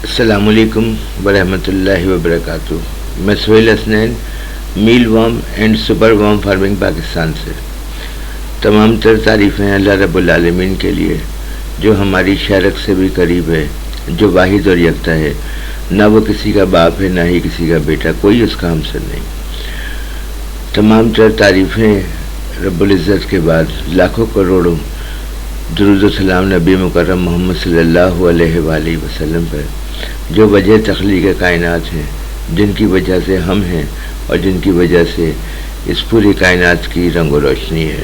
السلام علیکم ورحمۃ اللہ وبرکاتہ۔ میں Sohail Hasnain, mealworm and superworm farming Pakistan سے۔ تمام تر تعریفیں اللہ رب العالمین کے لیے، جو ہماری شہرت سے بھی قریب ہے، جو واحد اور یکتا ہے، نہ وہ کسی کا باپ ہے نہ ہی کسی کا بیٹا، کوئی اس کا ہمسر نہیں۔ تمام تر تعریفیں رب العزت کے بعد لاکھوں کروڑوں درود و سلام نبی مکرم محمد صلی اللہ علیہ وآلہ وسلم پر، جو وجہ تخلیق کائنات ہیں، جن کی وجہ سے ہم ہیں اور جن کی وجہ سے اس پوری کائنات کی رنگ و روشنی ہے۔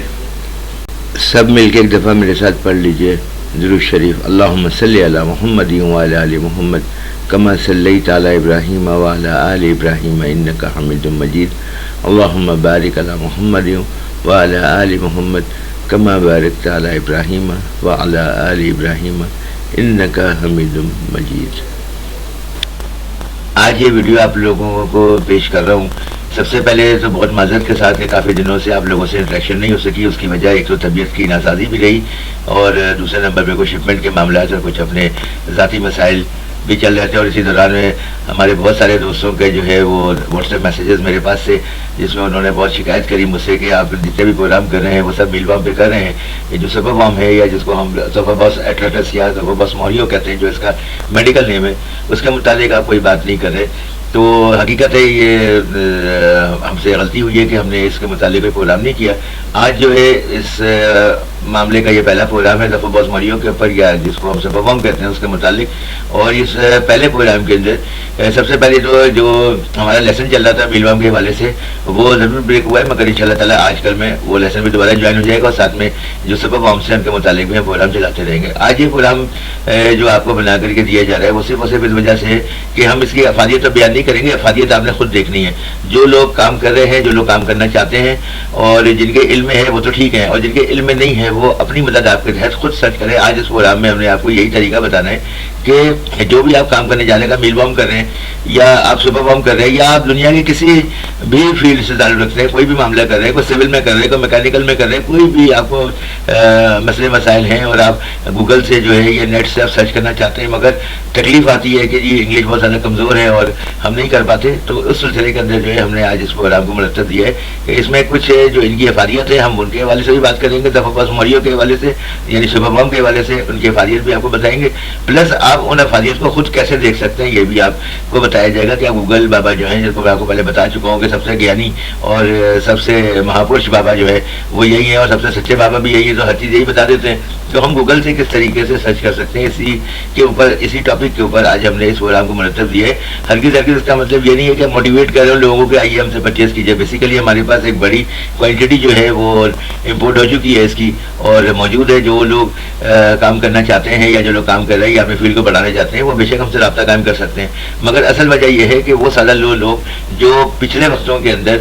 سب مل کے ایک دفعہ میرے ساتھ پڑھ لیجئے درود شریف۔ اللہم صلی علی محمد وعلی آل محمد کما صلیت علی ابراہیم وعلی آل ابراہیم انک حمید مجید۔ اللہم بارک علی محمد وعلی آل محمد کما بارکت علی ابراہیم وعلی آل ابراہیم انک حمید مجید۔ آج یہ ویڈیو آپ لوگوں کو پیش کر رہا ہوں۔ سب سے پہلے تو بہت معذرت کے ساتھ کہ کافی دنوں سے آپ لوگوں سے انٹریکشن نہیں ہو سکی۔ اس کی وجہ ایک تو طبیعت کی ناسازی بھی رہی، اور دوسرے نمبر پہ کچھ شپمنٹ کے معاملات اور کچھ اپنے ذاتی مسائل بھی چل رہے تھے، اور اسی دوران میں ہمارے بہت سارے دوستوں کے جو ہے وہ واٹس ایپ میسیجز میرے پاس سے، جس میں انہوں نے بہت شکایت کری مجھ سے کہ آپ جتنے بھی پروگرام کر رہے ہیں وہ سب میل وارم پہ کر رہے ہیں۔ یہ جو سپر وارم ہے، یا جس کو ہم سپر باس ایٹلٹس یا سپر باس موریو کہتے ہیں، جو اس کا میڈیکل نیم ہے، اس کے متعلق آپ کوئی بات نہیں کر رہے۔ تو حقیقت ہے یہ ہم سے غلطی ہوئی ہے کہ ہم نے اس کے متعلق کوئی پروگرام نہیں کیا۔ آج جو ہے اس معاملے کا یہ پہلا پروگرام ہے سپر باس موریو کے اوپر، یا جس کو ہم سپر وارم کہتے ہیں، اس کے متعلق۔ اور اس پہلے پروگرام کے اندر سب سے پہلے تو جو ہمارا لیسن چل رہا تھا میل وارم کے حوالے سے، وہ ضرور بریک ہوا ہے، مگر ان شاء اللہ تعالیٰ آج کل میں وہ لیسن بھی دوبارہ جوائن ہو جائے گا، اور ساتھ میں جو سپر وارم سے ان کے متعلق بھی ہم پروگرام چلاتے رہیں گے۔ آج یہ پروگرام جو آپ کو بنا کر کے دیا جا رہا ہے، وہ صرف اور صرف اس وجہ سے ہے کہ ہم اس کی افادیت تو بیان نہیں کریں گے۔ افادیت آپ نے خود دیکھنی ہے۔ جو لوگ کام کر رہے ہیں، جو لوگ کام کرنا چاہتے ہیں، اور جن کے علم میں ہے وہ تو ٹھیک ہے، اور جن کے علم میں نہیں ہے وہ اپنی مدد آپ کے تحت خود سرچ کریں۔ آج اس پروگرام میں ہم نے آپ کو یہی طریقہ بتانا ہے کہ جو بھی آپ کام کرنے جانے کا میل وارم کر رہے ہیں، یا آپ سپر وارم کر رہے ہیں، یا آپ دنیا کی کسی بھی فیلڈ سے تعلق رکھتے ہیں، کوئی بھی معاملہ کر رہے ہیں، کوئی سول میں کر رہے ہیں، کوئی میکینیکل میں کر رہے ہیں، کوئی بھی آپ کو مسئلے مسائل ہیں، اور آپ گوگل سے جو ہے یا نیٹ سے آپ سرچ کرنا چاہتے ہیں، مگر تکلیف آتی ہے کہ جی انگلش بہت زیادہ کمزور ہے اور ہم نہیں کر پاتے، تو اس سلسلے کے اندر جو ہے ہم نے آج اس پروگرام کو مرتب دیا ہے کہ اس میں کچھ جو ان کی افادیت ہے، ہم ان کے حوالے سے بھی بات کریں گے، سپر باس موریو کے حوالے سے، یعنی سپر وارم کے حوالے سے ان کی افادیت بھی آپ کو بتائیں گے، پلس آپ ان افادیت کو خود کیسے دیکھ سکتے ہیں یہ بھی آپ کو بتایا جائے گا کہ آپ گوگل بابا جو ہیں، جس کو میں آپ کو پہلے بتا چکا ہوں کہ سب سے گیانی اور سب سے مہاپرش بابا جو ہے وہ یہی ہے، اور سب سے سچے بابا بھی یہی ہے، تو ہر چیز یہی بتا دیتے ہیں۔ تو ہم گوگل سے کس طریقے سے سرچ کر سکتے ہیں، اسی کے اوپر، اسی ٹاپک کے اوپر آج ہم نے اس پروگرام کو مرتب دیا ہے۔ ہرگز اس کا مطلب یہ نہیں ہے کہ ہم موٹیویٹ کر رہے ہیں لوگوں کو کہ آئیے ہم سے پرچیز کیجیے۔ بیسیکلی ہمارے پاس ایک بڑی کوانٹٹی جو ہے وہ امپورٹ ہو چکی ہے اس کی، اور موجود ہے۔ جو لوگ کام کرنا چاہتے ہیں، یا جو لوگ کام کر رہے ہیں یا اپنے فیلڈ کو بڑھانا چاہتے ہیں، وہ بے شک ہم سے رابطہ قائم کر سکتے ہیں، مگر اصل وجہ یہ ہے کہ وہ سارا لوگ جو پچھلے وقتوں کے اندر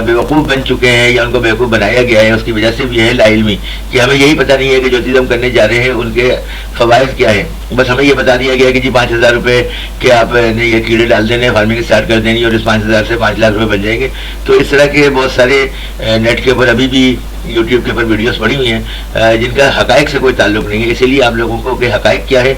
بیوقوف بن چکے ہیں، یا ان کو بیوقوف بنایا گیا ہے، اس کی وجہ سے بھی ہے لا علمی، کہ ہمیں یہی پتہ نہیں ہے کہ جو چیز ہم کرنے جا رہے ہیں ان کے فوائد کیا ہیں۔ بس ہمیں یہ بتا دیا گیا کہ جی 5,000 روپے کے آپ نے یہ کیڑے ڈال دینے، فارمنگ اسٹارٹ کر دینی، اور اس 5,000 سے 5 لاکھ روپے بن جائیں گے۔ تو اس طرح کے بہت سارے نیٹ کے اوپر ابھی بھی یوٹیوب کے اوپر ویڈیوز پڑی ہوئی ہیں جن کا حقائق سے کوئی تعلق نہیں ہے۔ اسی لیے آپ لوگوں کو کہ حقائق کیا ہے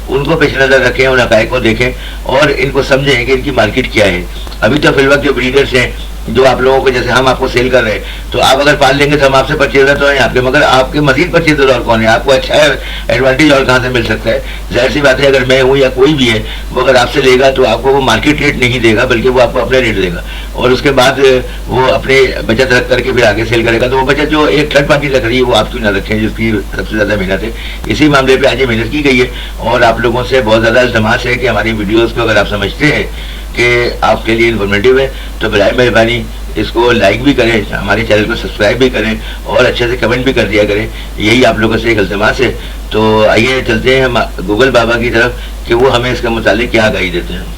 ان کو پیش نظر رکھیں، ان حقائق کو دیکھیں اور ان کو سمجھیں کہ ان کی مارکیٹ کیا ہے۔ ابھی تو فی الوقت جو بریڈرز ہیں، جو آپ لوگوں کو جیسے ہم آپ کو سیل کر رہے ہیں، تو آپ اگر پال لیں گے تو ہم آپ سے پرچیزر تو ہیں آپ کے، مگر آپ کے مزید پرچیزر اور کون ہے؟ آپ کو اچھا ایڈوانٹیج اور کہاں سے مل سکتا ہے؟ ظاہر سی بات ہے، اگر میں ہوں یا کوئی بھی ہے، وہ اگر آپ سے لے گا تو آپ کو وہ مارکیٹ ریٹ نہیں دے گا، بلکہ وہ آپ کو اپنے ریٹ دے گا، اور اس کے بعد وہ اپنے بچت رکھ کر کے پھر آگے سیل کرے گا۔ تو وہ بچت جو ایک تھرڈ پارٹی رکھ رہی ہے، وہ آپ کیوں نہ رکھیں، جس کی سب سے زیادہ محنت ہے۔ اسی معاملے پہ آج یہ محنت کی گئی ہے، اور آپ لوگوں سے بہت زیادہ التماس ہے کہ ہماری ویڈیوز کو اگر آپ سمجھتے ہیں کہ آپ کے لیے انفارمیٹیو ہے تو برائے مہربانی اس کو لائک بھی کریں، ہمارے چینل کو سبسکرائب بھی کریں، اور اچھے سے کمنٹ بھی کر دیا کریں۔ یہی آپ لوگوں سے ایک التماس ہے۔ تو آئیے چلتے ہیں ہم گوگل بابا کی طرف کہ وہ ہمیں اس کے متعلق کیا آگاہی دیتے ہیں۔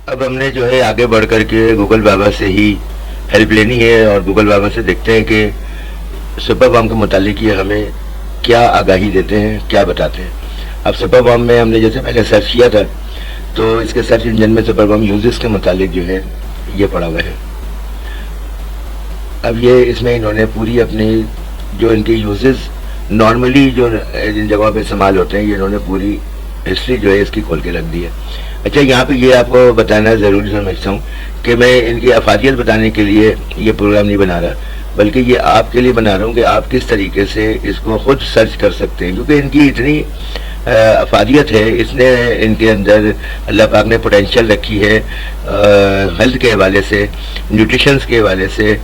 اب ہم نے جو ہے آگے بڑھ کر کے گوگل بابا سے ہی ہیلپ لینی ہے اور گوگل بابا سے دیکھتے ہیں کہ سپر وام کے متعلق یہ ہمیں کیا آگاہی دیتے ہیں، کیا بتاتے ہیں۔ اب سپر وام میں ہم نے جیسے پہلے سرچ کیا تھا تو اس کے سرچ انجن میں سپر وام یوزز کے متعلق جو ہے یہ پڑا ہوا ہے۔ اب یہ اس میں انہوں نے پوری اپنی جو ان کے یوزز نارملی جو جن جگہوں پہ استعمال ہوتے ہیں یہ انہوں نے پوری ہسٹری جو ہے اس کی کھول کے رکھ دی ہے۔ اچھا، یہاں پہ یہ آپ کو بتانا ضروری سمجھتا ہوں کہ میں ان کی افادیت بتانے کے لیے یہ پروگرام نہیں بنا رہا، بلکہ یہ آپ کے لیے بنا رہا ہوں کہ آپ کس طریقے سے اس کو خود سرچ کر سکتے ہیں، کیونکہ ان کی اتنی افادیت ہے، اس نے ان کے اندر اللہ پاک نے پوٹینشیل رکھی ہے ہیلتھ کے حوالے سے، نیوٹریشنس کے حوالے سے،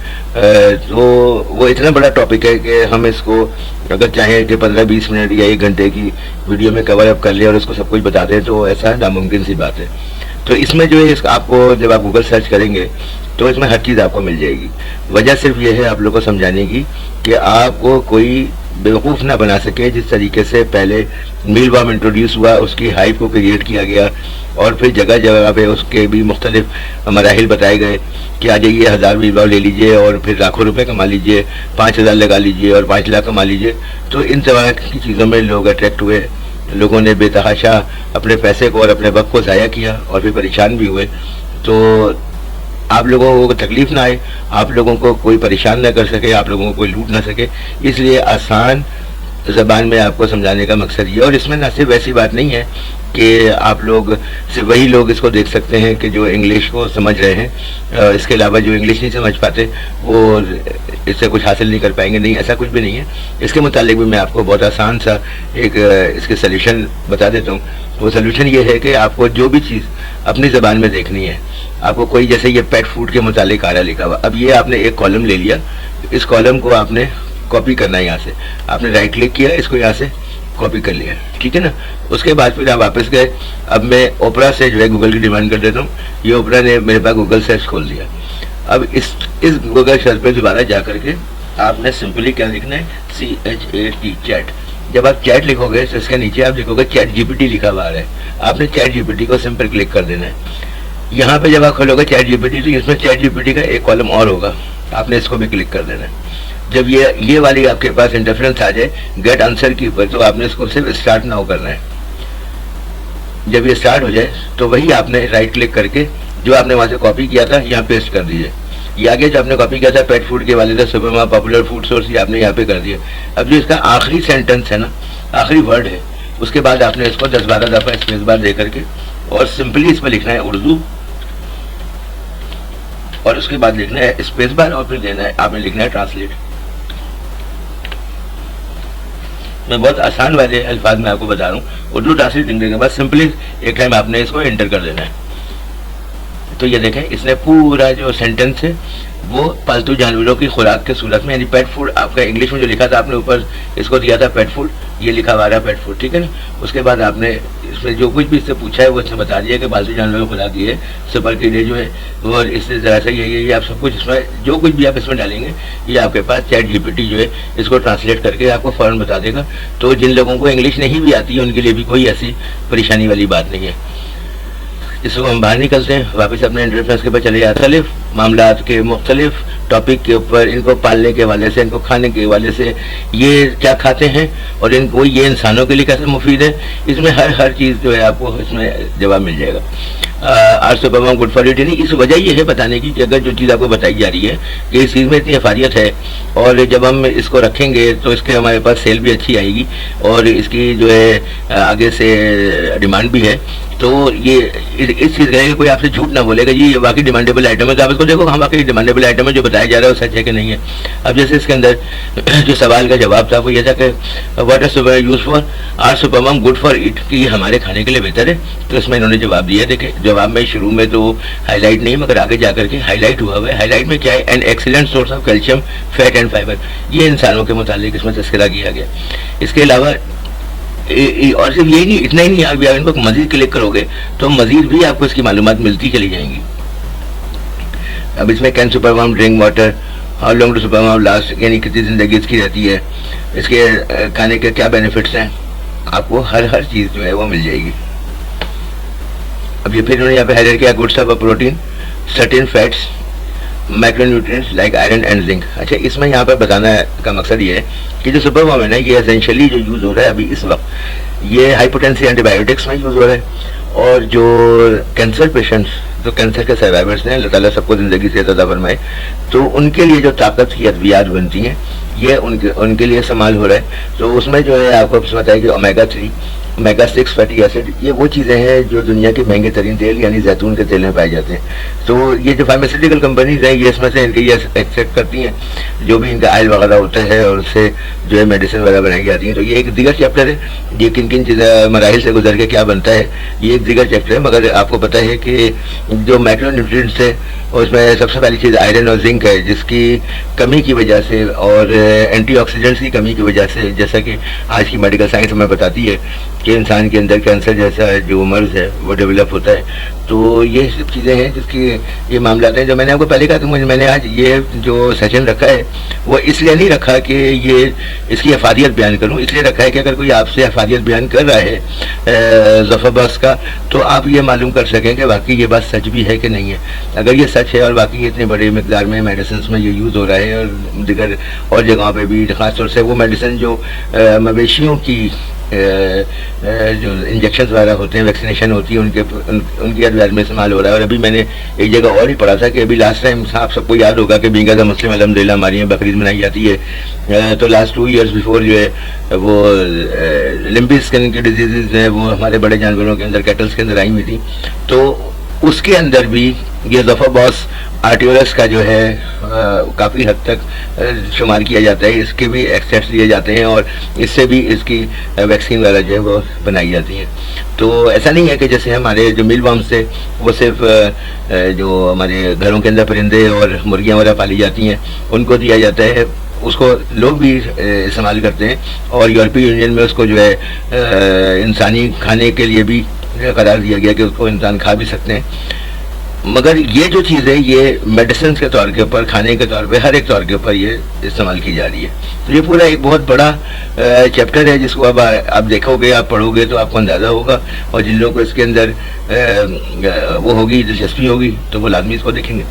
تو وہ اتنا بڑا ٹاپک ہے کہ ہم اس کو اگر چاہیں کہ 15-20 منٹ یا 1 گھنٹے کی ویڈیو میں کور اپ کر لیں اور اس کو سب کچھ بتا دیں تو ایسا ناممکن سی بات ہے۔ تو اس میں جو ہے آپ کو جب آپ گوگل سرچ کریں گے تو اس میں ہر چیز آپ کو مل جائے گی۔ وجہ صرف یہ ہے آپ لوگ کو سمجھانے کی کہ آپ کو کوئی بیوقوف نہ بنا سکے، جس طریقے سے پہلے میل وام انٹروڈیوس ہوا، اس کی ہائپ کو کریٹ کیا گیا اور پھر جگہ جگہ پہ اس کے بھی مختلف مراحل بتائے گئے کہ آ جائیے 1000 میل وام لے لیجئے اور پھر لاکھوں روپے کما لیجئے، 5000 لگا لیجئے اور 5 لاکھ کما لیجئے۔ تو ان طرح کی چیزوں میں لوگ اٹریکٹ ہوئے، لوگوں نے بے تحاشا اپنے پیسے کو اور اپنے وقت کو ضائع کیا اور پھر پریشان بھی ہوئے۔ تو آپ لوگوں کو تکلیف نہ آئے، آپ لوگوں کو کوئی پریشان نہ کر سکے، آپ لوگوں کو کوئی لوٹ نہ سکے، اس لیے آسان زبان میں آپ کو سمجھانے کا مقصد یہ۔ اور اس میں نہ صرف ایسی بات نہیں ہے کہ آپ لوگ صرف وہی لوگ اس کو دیکھ سکتے ہیں کہ جو انگلش کو سمجھ رہے ہیں، اس کے علاوہ جو انگلش نہیں سمجھ پاتے وہ اس سے کچھ حاصل نہیں کر پائیں گے، نہیں، ایسا کچھ بھی نہیں ہے۔ اس کے متعلق بھی میں آپ کو بہت آسان سا ایک اس کے سلیوشن بتا دیتا ہوں۔ وہ سلیوشن یہ ہے کہ آپ کو جو بھی چیز اپنی زبان میں دیکھنی ہے، آپ کو کوئی جیسے یہ پیٹ فوڈ کے متعلق آ رہا لکھا ہوا، اب یہ آپ نے ایک کالم لے لیا، اس کالم کو آپ نے کاپی کرنا ہے، یہاں سے آپ نے رائٹ کلک کیا، اس کو یہاں سے کاپی کر لیا، ٹھیک ہے نا۔ اس کے بعد پھر آپ واپس گئے، اب میں اوپرا سے جو ہے گوگل کی ڈیمانڈ کر دیتا ہوں، یہ اوپرا نے میرے پاس گوگل سرچ کھول دیا۔ اب اس گوگل سرچ پہ دوبارہ جا کر کے آپ نے سمپلی کیا لکھنا ہے، CHAT، چیٹ۔ جب آپ چیٹ لکھو گے تو اس کے نیچے آپ لکھو گے چیٹ GPT لکھا ہوا ہے، آپ نے چیٹ GPT کو سمپل کلک کر دینا ہے۔ یہاں پہ جب آپ کھولو گے چیٹ GPT تو اس میں چیٹ GPT کا ایک کالم اور ہوگا، آپ نے اس کو بھی کلک کر دینا ہے۔ جب یہ والی آپ کے پاس انٹرفیرنس آ جائے گیٹ آنسر کی اوپر، تو آپ نے اس کو صرف اسٹارٹ ناؤ کرنا ہے۔ جب یہ اسٹارٹ ہو جائے تو وہی آپ نے رائٹ کلک کر کے جو آپ نے وہاں سے کاپی کیا تھا یہاں پیسٹ کر دیجیے۔ یہ آگے جو آپ نے کاپی کیا تھا پیٹ فوڈ کے والے تھے، سپرما پاپولر فوڈ سورس، یہ آپ نے یہاں پہ کر دیا۔ اب جو اس کا آخری سینٹنس ہے نا، آخری ورڈ ہے، اس کے بعد آپ نے اس کو 10-12 دفعہ اسپیس بار دے کر کے اور سمپلی اس میں لکھنا ہے اردو، اور اس کے بعد لکھنا ہے اسپیس بار اور پھر دینا ہے، آپ نے لکھنا ہے ٹرانسلیٹ۔ میں بہت آسان والے الفاظ میں آپ کو بتا رہا ہوں، اردو ٹرانسلیٹ لکھنے کے بعد سمپلی ایک ٹائم آپ نے اس کو انٹر کر دینا ہے۔ تو یہ دیکھیں اس نے پورا جو سینٹنس ہے وہ پالتو جانوروں کی خوراک کے صورت میں، یعنی پیٹ فوڈ آپ کا انگلش میں جو لکھا تھا آپ نے اوپر اس کو دیا تھا پیٹ فوڈ، یہ لکھا ہوا رہا پیٹ فوڈ، ٹھیک ہے نا۔ اس کے بعد آپ نے اس میں جو کچھ بھی اس سے پوچھا ہے وہ اس نے بتا دیا کہ پالتو جانوروں کی خوراک یہ ہے، سپر کیڑے جو ہے اور اس طرح سے یہ آپ سب کچھ اس میں جو کچھ بھی آپ اس میں ڈالیں گے یہ آپ کے پاس چیٹ GPT جو ہے اس کو ٹرانسلیٹ کر کے آپ کو فوراً بتا دے گا۔ تو جن لوگوں کو انگلش نہیں بھی آتی ہے ان کے لیے بھی کوئی ایسی پریشانی والی بات نہیں ہے۔ اس کو ہم باہر نکلتے ہیں، واپس اپنے انٹرفیس کے اوپر چلے جاتے ہیں۔ مختلف معاملات کے مختلف ٹاپک کے اوپر، ان کو پالنے کے حوالے سے، ان کو کھانے کے حوالے سے، یہ کیا کھاتے ہیں اور ان کو یہ انسانوں کے لیے کیسے مفید ہے، اس میں ہر چیز جو ہے آپ کو اس میں جواب مل جائے گا۔ آج سپر وام گڈ فار ایٹنگ، اس وجہ یہ ہے بتانے کی کہ اگر جو چیز آپ کو بتائی جا رہی ہے کہ اس چیز میں اتنی افادیت ہے اور جب ہم اس کو رکھیں گے تو اس کے ہمارے پاس سیل بھی اچھی آئے گی اور اس کی جو ہے آگے سے ڈیمانڈ بھی ہے، تو یہ اس چیز کا کوئی آپ سے جھوٹ نہ بولے گا جی یہ واقعی ڈیمانڈیبل آئٹم ہے، تو آپ اس کو دیکھو ہم واقعی ڈیمانڈیبل آئٹم ہے، جو بتایا جا رہا ہے وہ سچ ہے کہ نہیں ہے۔ اب جیسے اس کے اندر جو سوال کا جواب تھا وہ یہ تھا کہ what are super use for, are superworm good for eat, کہ یہ ہمارے کھانے کے لیے بہتر ہے۔ تو اس میں انہوں نے جواب دیا، دیکھیں جواب میں شروع میں تو ہائی لائٹ نہیں مگر آگے جا کر کے ہائی لائٹ ہوا ہوا ہے۔ ہائی لائٹ میں کیا ہے، an excellent source of calcium fat and fibre, یہ انسانوں کے متعلق اس میں تذکرہ کیا گیا۔ اس کے علاوہ اور صرف یہی نہیں، اتنا ہی نہیں، ابھی آپ ان کو مزید کلک کرو گے تو مزید بھی آپ کو اس کی معلومات ملتی چلی جائیں گی۔ اب اس میں can superworm drink water, how long to superworm last, یعنی کتنی زندگی اس کی رہتی ہے، اس کے کھانے کے کیا بینیفٹس ہیں، آپ کو ہر چیز جو ہے وہ مل جائے گی۔ اب یہ پھر انہوں نے یہاں پہ ہائلائٹ کیا گڈ سب protein certain fats micronutrients like iron and zinc. اچھا اس میں یہاں پہ بتانا کا مقصد یہ ہے کہ جو سپر وومن ہے یہ اسینشلی جو یوز ہو رہا ہے ابھی اس وقت یہ ہائی پوٹینسی اینٹی بایوٹکس میں یوز ہو رہا ہے. اور جو کینسر پیشنٹس جو کینسر کے سروائیورس ہیں اللہ تعالیٰ سب کو زندگی سے عطا فرمائے تو ان کے لیے جو طاقت کی ادویات بنتی ہیں یہ ان کے لیے استعمال ہو رہا ہے. تو اس میں جو ہے آپ کو پتہ ہے کہ اومیگا 3 اومیگا 6 فیٹی ایسڈ یہ وہ چیزیں ہیں جو دنیا کے مہنگے ترین تیل یعنی زیتون کے تیل میں پائے جاتے ہیں. تو یہ جو فارماسیوٹیکل کمپنیز ہیں یہ اس میں سے ان کے یہ ایکسیپٹ کرتی ہیں جو بھی ان کا آئل وغیرہ ہوتا ہے اور اس سے جو ہے میڈیسن وغیرہ بنائی جاتی ہیں. تو یہ ایک دیگر چیپٹر ہے یہ کن کن مراحل سے گزر کے کیا بنتا ہے یہ ایک دیگر چیپٹر ہے. مگر آپ کو پتہ ہے کہ جو مائکرو نیوٹرینٹس ہے اس میں سب سے پہلی چیز آئرن اور زنک ہے جس کی کمی کی وجہ سے اور اینٹی آکسیڈنٹس کی کمی کی وجہ سے جیسا کہ آج کی میڈیکل سائنس ہمیں بتاتی ہے کہ انسان کے اندر کینسر جیسا جو مرض ہے وہ ڈیولپ ہوتا ہے. تو یہ سب چیزیں ہیں جس کی یہ معاملات ہیں جو میں نے آپ کو پہلے کہا کہ میں نے آج یہ جو سیشن رکھا ہے وہ اس لیے نہیں رکھا کہ یہ اس کی افادیت بیان کروں, اس لیے رکھا ہے کہ اگر کوئی آپ سے افادیت بیان کر رہا ہے ظفر بس کا تو آپ یہ معلوم کر سکیں کہ واقعی یہ بات سچ بھی ہے کہ نہیں ہے. اگر یہ سچ ہے اور واقعی اتنے بڑے مقدار میں میڈیسنس میں یہ یوز ہو رہا ہے اور دیگر اور جگہوں پہ بھی خاص طور سے وہ میڈیسن جو مویشیوں کی جو انجیکشنز وغیرہ ہوتے ہیں ویکسینیشن ہوتی ہے ان کی ادویات میں استعمال ہو رہا ہے. اور ابھی میں نے ایک جگہ اور ہی پڑھا تھا کہ ابھی لاسٹ ٹائم آپ سب کو یاد ہوگا کہ بینگ دا مسلم الحمدللہ ہماری یہاں بقرعید منائی جاتی ہے. تو لاسٹ 2 ایئرس بیفور جو ہے وہ لمبی اسکن کی ڈیزیزز ہیں وہ ہمارے بڑے جانوروں کے اندر کیٹلس کے اندر آئی ہوئی تھی. تو اس کے اندر بھی یہ ظفر باس آرٹیولس کا جو ہے کافی حد تک شمار کیا جاتا ہے. اس کے بھی ایکسیپٹس لیے جاتے ہیں اور اس سے بھی اس کی ویکسین وغیرہ جو ہے وہ بنائی جاتی ہیں. تو ایسا نہیں ہے کہ جیسے ہمارے جو میل وارمس تھے وہ صرف جو ہمارے گھروں کے اندر پرندے اور مرغیاں وغیرہ پالی جاتی ہیں ان کو دیا جاتا ہے, اس کو لوگ بھی استعمال کرتے ہیں اور یورپی یونین میں اس کو جو ہے انسانی کھانے کے لیے بھی قرار دیا گیا کہ اس کو انسان کھا بھی سکتے ہیں. مگر یہ جو چیز ہے یہ میڈیسنس کے طور کے اوپر کھانے کے طور پہ ہر ایک طور کے اوپر یہ استعمال کی جا رہی ہے. تو یہ پورا ایک بہت بڑا چیپٹر ہے جس کو اب آپ دیکھو گے آپ پڑھو گے تو آپ کو اندازہ ہوگا اور جن لوگوں کو اس کے اندر وہ ہوگی دلچسپی ہوگی تو وہ لازمی اس کو دیکھیں گے.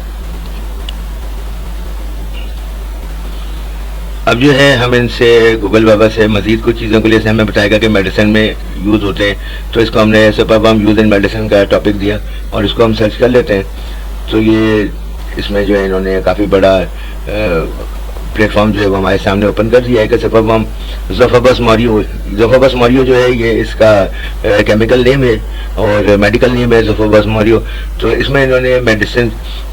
اب جو ہے ہم ان سے گوگل بابا سے مزید کچھ چیزوں کے لیے سے ہمیں بتائے گا کہ میڈیسن میں یوز ہوتے ہیں. تو اس کو ہم نے سپر وام یوز ان میڈیسن کا ٹاپک دیا اور اس کو ہم سرچ کر لیتے ہیں. تو یہ اس میں جو ہے انہوں نے کافی بڑا پلیٹ فارم جو ہے وہ ہمارے سامنے اوپن کر دیا ہے کہ سپر وام ظفر بس موریو جو ہے یہ اس کا کیمیکل نیم ہے اور میڈیکل نیم ہے ظفر بس موریو. تو اس میں انہوں نے medicine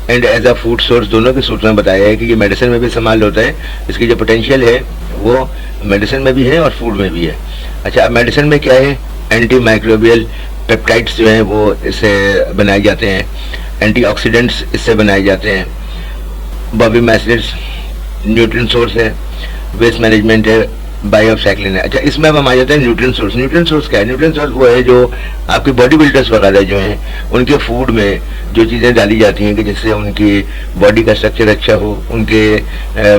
and as a food source دونوں کی صورت میں بتایا ہے کہ یہ میڈیسن میں بھی استعمال ہوتا ہے. اس کی جو پوٹینشیل ہے وہ میڈیسن میں بھی ہے اور فوڈ میں بھی ہے. اچھا اب میڈیسن میں کیا ہے اینٹی مائکروبیل پیپٹائڈس جو ہیں وہ اس سے بنائے جاتے ہیں, اینٹی آکسیڈنٹس اس سے بنائے جاتے ہیں, بابی میسڈس نیوٹرین سورس ہے, ویسٹ مینجمنٹ ہے, بایو سائیکلن ہے. اچھا اس میں اب ہم آ جاتے ہیں نیوٹرین سورس. نیوٹرین سورس کیا ہے؟ نیوٹرین سورس وہ ہے جو آپ کے باڈی بلڈرس وغیرہ جو ہیں ان کے فوڈ میں جو چیزیں ڈالی جاتی ہیں کہ جس سے ان کی باڈی کا اسٹرکچر اچھا ہو, ان کے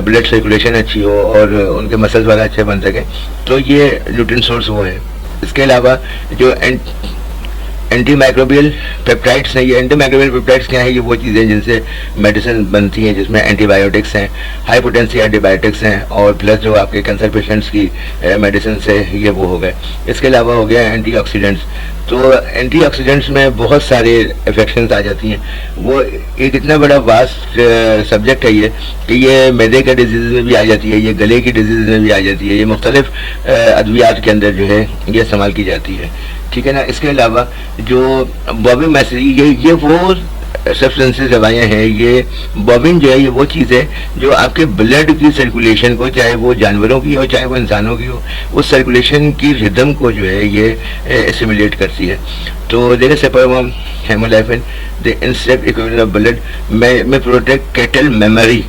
بلڈ سرکولیشن اچھی ہو اور ان کے مسلس وغیرہ اچھے بن سکیں. تو یہ نیوٹرین سورس وہ ہے. اس کے علاوہ جو اینٹی مائکروبیل پیپٹائڈس ہیں, یہ اینٹی مائکروبیل پیپٹائڈس کیا ہیں؟ یہ وہ چیزیں جن سے میڈیسن بنتی ہیں جس میں اینٹی بایوٹکس ہیں, ہائی پوٹینسی اینٹی بایوٹکس ہیں اور پلس جو آپ کے کینسر پیشنٹس کی میڈیسن سے یہ وہ ہو گئے. اس کے علاوہ ہو گیا اینٹی آکسیڈنٹس. تو اینٹی آکسیڈنٹس میں بہت سارے افیکشنز آ جاتی ہیں. وہ ایک اتنا بڑا واسٹ سبجیکٹ ہے یہ کہ یہ میدے کے ڈیزیز میں بھی آ جاتی ہے, یہ گلے کی ڈیزیز میں بھی آ جاتی ہے, یہ مختلف ادویات کے اندر جو ہے یہ استعمال کی جاتی ہے. ٹھیک ہے نا. اس کے علاوہ جو بوبن یہ وہ سبسٹنسز دوائیاں ہیں. یہ بوبن جو ہے یہ وہ چیز ہے جو آپ کے بلڈ کی سرکولیشن کو, چاہے وہ جانوروں کی ہو چاہے وہ انسانوں کی ہو, اس سرکولیشن کی ردم کو جو ہے یہ اسیمولیٹ کرتی ہے. تو دیکھیں سپر وام ہیمولائفن دی انسیکٹ ایکویولنٹ آف بلڈ میں پروٹیکٹ کیٹل میموری.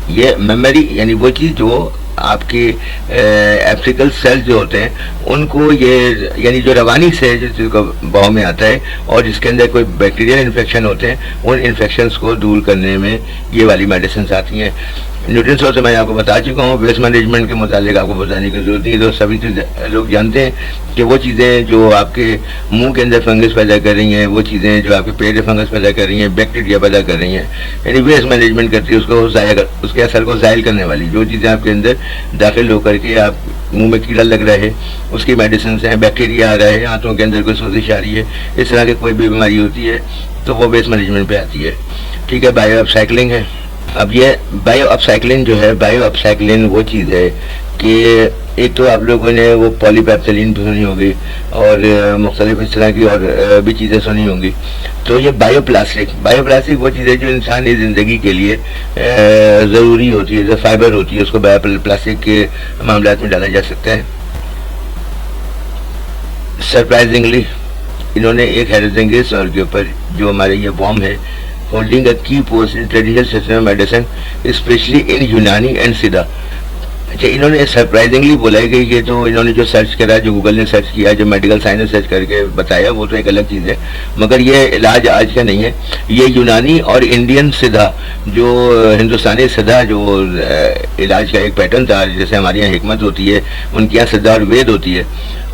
یہ میموری یعنی وہ چیز جو آپ کے ایپسیکل سیلز جو ہوتے ہیں ان کو یہ یعنی جو روانی سے جس کو باؤ میں آتا ہے اور جس کے اندر کوئی بیکٹیریل انفیکشن ہوتے ہیں ان انفیکشنز کو دور کرنے میں یہ والی میڈیسنز آتی ہیں. نیوٹرین سورس میں آپ کو بتا چکا ہوں. ویسٹ مینجمنٹ کے متعلق آپ کو بتانے کی ضرورت نہیں. تو سبھی لوگ جانتے ہیں کہ وہ چیزیں جو آپ کے منہ کے اندر فنگس پیدا کر رہی ہیں، وہ چیزیں جو آپ کے پیٹ میں فنگس پیدا کر رہی ہیں، بیکٹیریا پیدا کر رہی ہیں، یعنی ویسٹ مینجمنٹ کرتی ہے اس کے اثر کو زائل کرنے والی جو چیزیں آپ کے اندر داخل ہو کر کے آپ منہ میں کیڑا لگ رہا ہے، اس کی میڈیسنس ہیں، بیکٹیریا آ رہا ہے، ہاتھوں کے اندر کوئی سوزش آ رہی ہے، اس طرح کی کوئی بھی بیماری ہوتی ہے تو وہ ویسٹ مینجمنٹ پہ آتی ہے. ٹھیک ہے. بایو اپ سائیکلنگ ہے. اب یہ بایو اپ سائیکلنگ جو ہے، بایو اپ سائیکلنگ وہ چیز ہے کہ ایک تو آپ لوگوں نے وہ پولی پیپسلین بھی سنی ہوگی اور مختلف اس طرح کی اور بھی چیزیں سنی ہوں گی. تو یہ بایو پلاسٹک وہ چیز ہے جو انسانی زندگی کے لیے ضروری ہوتی ہے، جو فائبر ہوتی ہے، اس کو بایو پلاسٹک کے معاملات میں ڈالا جا سکتا ہے. سرپرائزنگلی انہوں نے ایک حیرت سوال کے اوپر جو ہمارے یہ وارم ہے holding a key post in traditional system of medicine, especially in یونانی and سدھا. اچھا، انہوں نے سرپرائزنگلی بولا ہے کہ یہ تو انہوں نے جو سرچ کرا، جو گوگل نے سرچ کیا، جو میڈیکل سائنس نے سرچ کر کے بتایا، وہ تو ایک الگ چیز ہے، مگر یہ علاج آج کا نہیں ہے. یہ یونانی اور انڈین سدھا، جو ہندوستانی سدھا جو علاج کا ایک پیٹرن تھا، جیسے ہمارے یہاں حکمت ہوتی ہے، ان کے یہاں سدھا اور وید ہوتی ہے،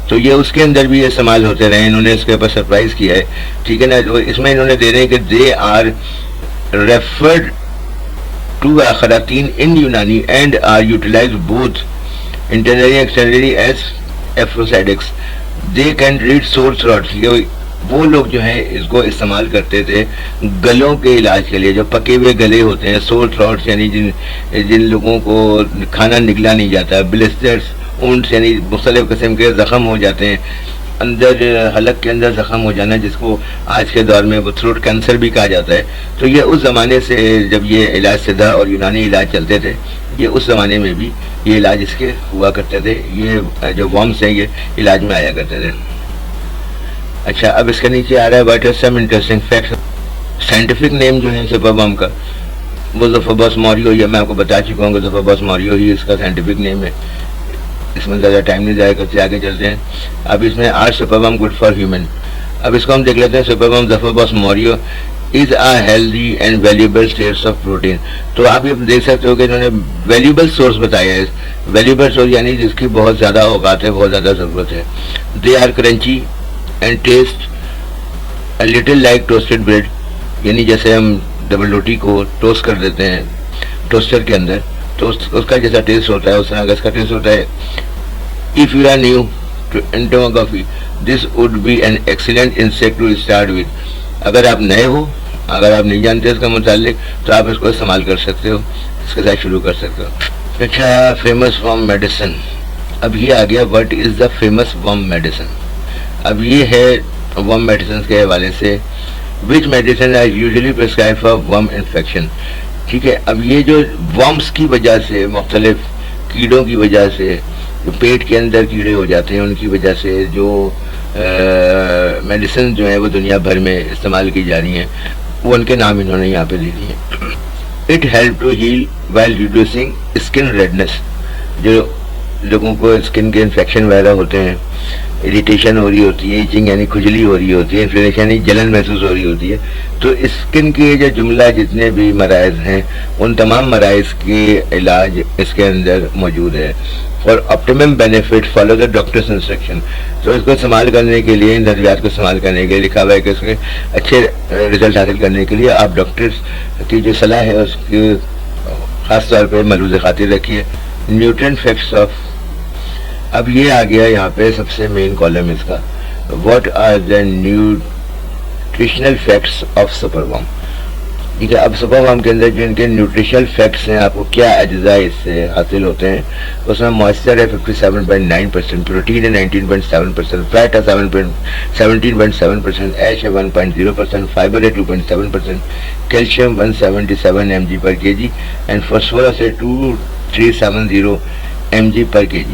تو یہ اس کے اندر بھی استعمال ہوتے رہے. انہوں نے اس کے اوپر سرپرائز کیا ہے. ٹھیک ہے نا. اس میں انہوں نے دے رہے ہیں کہ دے آر ریفرڈ ٹو خراطین in Unani and are utilize both internally externally as aphrodisiacs. They can red sore throat. وہ لوگ جو ہیں اس کو استعمال کرتے تھے گلوں کے علاج کے لیے، جو پکے ہوئے گلے ہوتے ہیں، سور تھروٹس یعنی جن لوگوں کو کھانا نکلا نہیں جاتا، بلسٹرس اونٹس یعنی مختلف قسم کے زخم ہو جاتے ہیں، اندر حلق کے اندر زخم ہو جانا، جس کو آج کے دور میں وہ تھروٹ کینسر بھی کہا جاتا ہے. تو یہ اس زمانے سے جب یہ علاج سدھا اور یونانی علاج چلتے تھے، یہ اس زمانے میں بھی یہ علاج اس کے ہوا کرتے تھے. یہ جو وارمس ہیں یہ علاج میں آیا کرتے تھے. اچھا، اب اس کے نیچے آ رہا ہے what are some interesting facts. Scientific name جو ہے سپر وارم کا وہ زوفوبوس موریو، یہ میں آپ کو بتا چکا ہوں کہ زوفوبوس موریو ہی اس کا سائنٹیفک نیم ہے. اس میں زیادہ ٹائم نہیں ضائع کرتے، آگے چلتے ہیں. اب اس میں are superworm good for human. اب اس کو ہم دیکھ لیتے ہیں. Superworm Zophobas morio is a healthy and valuable source of protein. تو آپ یہ دیکھ سکتے ہو کہ انہوں نے ویلیوبل سورس بتایا ہے. ویلیوبل سورس یعنی جس کی بہت زیادہ اوقات ہے، بہت زیادہ ضرورت ہے. They are crunchy and taste a little like toasted bread, یعنی جیسے ہم ڈبل روٹی کو ٹوسٹ کر دیتے ہیں ٹوسٹر کے اندر، تو اس کا جیسا ٹیسٹ ہوتا ہے اس طرح کا اس کا ٹیسٹ ہوتا ہے. If you are new to entomography, this would be an excellent insect to start with. اگر آپ نئے ہو، اگر آپ نہیں جانتے اس کا متعلق، تو آپ اس کو استعمال کر سکتے ہو، اس کے ساتھ شروع کر سکتے ہو. اچھا، فیمس وارم میڈیسن. اب یہ آ گیا what is the famous worm medicine. اب یہ ہے وارم میڈیسن کے حوالے سے which medicine are usually prescribe for worm infection. ٹھیک ہے. اب یہ جو وارمس کی وجہ سے، مختلف کیڑوں کی وجہ سے جو پیٹ کے اندر کیڑے ہو جاتے ہیں، ان کی وجہ سے جو میڈیسن جو ہیں وہ دنیا بھر میں استعمال کی جا رہی ہیں، وہ ان کے نام انہوں نے یہاں پہ لے لیے ہیں. It help to heal while reducing skin redness. جو لوگوں کو اسکن کے انفیکشن وغیرہ ہوتے ہیں، اریٹیشن ہو رہی ہوتی ہے، ایچنگ یعنی کھجلی ہو رہی ہوتی ہے، انفلیمیشن یعنی جلن محسوس ہو رہی ہوتی ہے، تو اسکن کے جو جملہ جتنے بھی مراض ہیں ان تمام مراض کے علاج اس کے اندر موجود ہے. For optimum benefit follow the doctors instruction. تو اس کو استعمال کرنے کے لیے، ان ادویات کو استعمال کرنے کے لیے لکھا ہوا ہے کہ اس کے اچھے رزلٹ حاصل کرنے کے لیے آپ ڈاکٹرس کی جو صلاح ہے اس کی خاص طور پہ ملحوظ خاطر رکھیے. Nutrient facts of. اب یہ آ گیا یہاں پہ سب سے مین کالم اس کا، what are the nutritional facts of superworm. ٹھیک ہے. اب سپر وارم کے اندر جو ان کے نیوٹریشنل فیکٹس ہیں، آپ کو کیا اجزاء اس سے حاصل ہوتے ہیں، اس میں موئسچر ہے 57.9%، پروٹین ہے 19.7%، فیٹ ہے 17.7%، ایش ہے 1.0%، فائبر ہے 2.7%، کیلشیم 177 mg/kg اینڈ فاسفورس ہے 2370 mg/kg.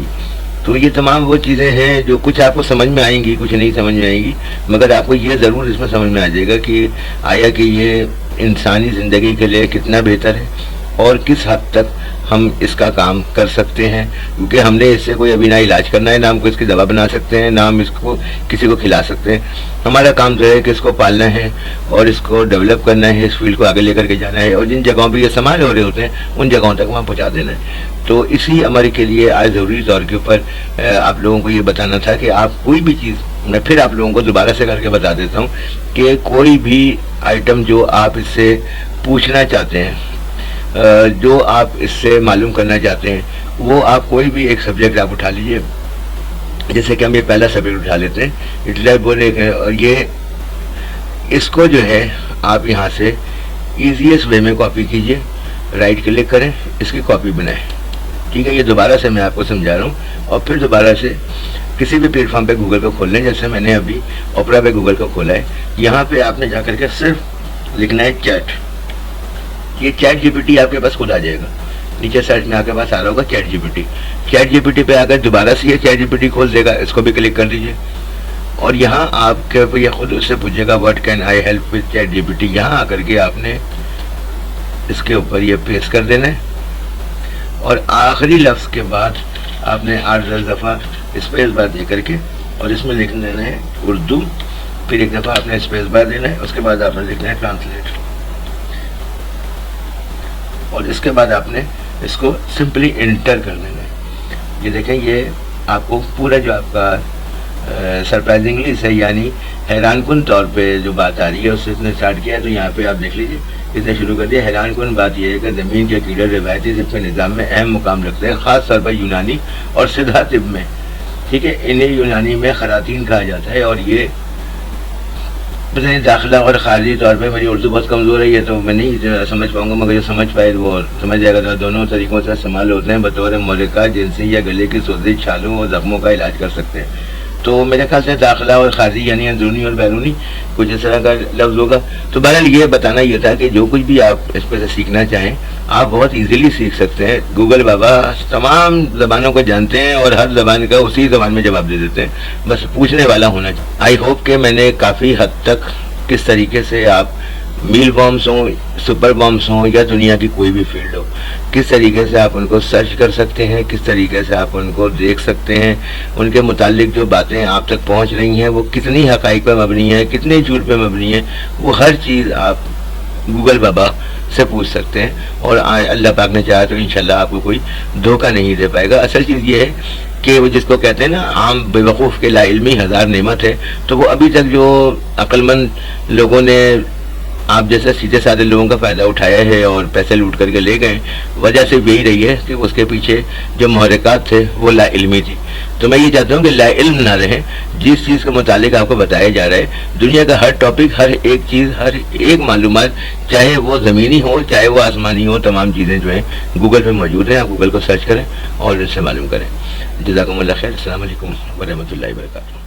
تو یہ تمام وہ چیزیں ہیں جو کچھ آپ کو سمجھ میں آئیں گی، کچھ نہیں سمجھ میں آئیں گی، مگر آپ کو یہ ضرور اس میں سمجھ میں آ جائے گا کہ آیا کہ یہ انسانی زندگی کے لیے کتنا بہتر ہے اور کس حد تک ہم اس کا کام کر سکتے ہیں، کیونکہ ہم نے اس سے کوئی ابھی نہ علاج کرنا ہے، نہ ہم کو اس کی دوا بنا سکتے ہیں، نہ ہم اس کو کسی کو کھلا سکتے ہیں۔ ہمارا کام تو ہے کہ اس کو پالنا ہے اور اس کو ڈیولپ کرنا ہے، اس فیلڈ کو آگے لے کر کے جانا ہے، اور جن جگہوں پہ یہ استعمال ہو رہے ہوتے ہیں ان جگہوں تک وہاں پہنچا دینا ہے۔ تو اسی عمل کے لیے آج ضروری طور کے اوپر آپ لوگوں کو یہ بتانا تھا کہ آپ کوئی بھی چیز، میں پھر آپ لوگوں کو دوبارہ سے کر کے بتا دیتا ہوں کہ کوئی بھی آئٹم جو آپ اس سے پوچھنا چاہتے ہیں، جو آپ اس سے معلوم کرنا چاہتے ہیں، وہ آپ کوئی بھی ایک سبجیکٹ آپ اٹھا لیجئے۔ جیسے کہ ہم یہ پہلا سبجیکٹ اٹھا لیتے ہیں، اٹلی بولے، اور یہ اس کو جو ہے آپ یہاں سے ایزیسٹ وے میں کاپی کیجئے، رائٹ کلک کریں، اس کی کاپی بنائیں، ٹھیک ہے۔ یہ دوبارہ سے میں آپ کو سمجھا رہا ہوں، اور پھر دوبارہ سے کسی بھی پلیٹ فارم پہ گوگل کو کھول لیں، جیسے میں نے ابھی اوپرا پہ گوگل کو کھولا ہے۔ یہاں پہ آپ نے جا کر کے صرف لکھنا ہے چیٹ، یہ چیٹ جی پی ٹی آپ کے پاس خود آ جائے گا، نیچے سائڈ میں آپ کے پاس آ رہا ہوگا chat G P T. Chat G P T پہ آ کر دوبارہ سے یہ چیٹ جی پی ٹی کھول دے گا، اس کو بھی کلک کر دیجئے، اور یہاں آپ کے یہ خود اس سے پوچھے گا what can I help with chat G P T. یہاں آ کر کے آپ نے اس کے اوپر یہ پیسٹ کر دینا ہے، اور آخری لفظ کے بعد آپ نے 8-10 دفعہ اسپیس بار دے کر کے، اور اس میں لکھ دینا ہے اردو، پھر ایک دفعہ آپ نے اسپیس بار دینا ہے، اس کے بعد آپ نے لکھنا ہے ٹرانسلیٹ، اور اس کے بعد آپ نے اس کو سمپلی انٹر کر دینا ہے۔ یہ دیکھیں، یہ آپ کو پورا جو آپ کا سرپرائزنگلی سے، یعنی حیران کن طور پہ جو بات آ رہی ہے اس سے اس نے اسٹارٹ کیا ہے۔ تو یہاں پہ آپ دیکھ لیجیے، اس نے شروع کر دیا۔ حیران کن بات یہ ہے کہ زمین کے کیڑے روایتی طب نظام میں اہم مقام رکھتے ہیں، خاص طور پر یونانی اور سدھا طب میں، ٹھیک ہے۔ انہیں یونانی میں خراطین کہا جاتا ہے، اور یہ پتہ نہیں داخلہ اور خارجی طور پہ، میری اردو بہت کمزور ہے، یہ تو میں نہیں سمجھ پاؤں گا، مگر جو سمجھ پائے وہ سمجھ جائے گا۔ تو دونوں طریقوں سے استعمال ہوتے ہیں، بطور مولکہ جنسی یا گلے کی سوزش، چھالوں اور زخموں کا علاج کر سکتے ہیں۔ تو میرے خیال سے داخلہ اور خارجی یعنی اندرونی اور بیرونی کچھ اس طرح کا لفظ ہوگا۔ تو بہرحال یہ بتانا یہ تھا کہ جو کچھ بھی آپ اس پہ سے سیکھنا چاہیں آپ بہت ایزیلی سیکھ سکتے ہیں۔ گوگل بابا تمام زبانوں کو جانتے ہیں، اور ہر زبان کا اسی زبان میں جواب دے دیتے ہیں، بس پوچھنے والا ہونا چاہیے۔ آئی ہوپ کہ میں نے کافی حد تک کس طریقے سے آپ میل بامس ہوں، سپر بامس ہوں، یا دنیا کی کوئی بھی فیلڈ ہو، کس طریقے سے آپ ان کو سرچ کر سکتے ہیں، کس طریقے سے آپ ان کو دیکھ سکتے ہیں، ان کے متعلق جو باتیں آپ تک پہنچ رہی ہیں وہ کتنی حقائق پہ مبنی ہیں، کتنے جھوٹ پہ مبنی ہیں، وہ ہر چیز آپ گوگل بابا سے پوچھ سکتے ہیں، اور اللہ پاک نے چاہا تو انشاءاللہ آپ کو کوئی دھوکہ نہیں دے پائے گا۔ اصل چیز یہ ہے کہ وہ جس کو کہتے ہیں نا عام بے وقوف کے لا علمی ہزار نعمت ہے، تو وہ ابھی تک جو عقل مند لوگوں نے آپ جیسے سیدھے سادھے لوگوں کا فائدہ اٹھایا ہے اور پیسے لوٹ کر کے لے گئے، وجہ سے یہی رہی ہے کہ اس کے پیچھے جو محرکات تھے وہ لا علمی تھی۔ تو میں یہ چاہتا ہوں کہ لا علم نہ رہیں، جس چیز کے متعلق آپ کو بتایا جا رہا ہے، دنیا کا ہر ٹاپک، ہر ایک چیز، ہر ایک معلومات، چاہے وہ زمینی ہو چاہے وہ آسمانی ہو، تمام چیزیں جو ہیں گوگل پہ موجود ہیں۔ آپ گوگل کو سرچ کریں اور اس سے معلوم کریں۔ جزاکم اللہ خیر۔ السلام علیکم ورحمۃ اللہ وبرکاتہ۔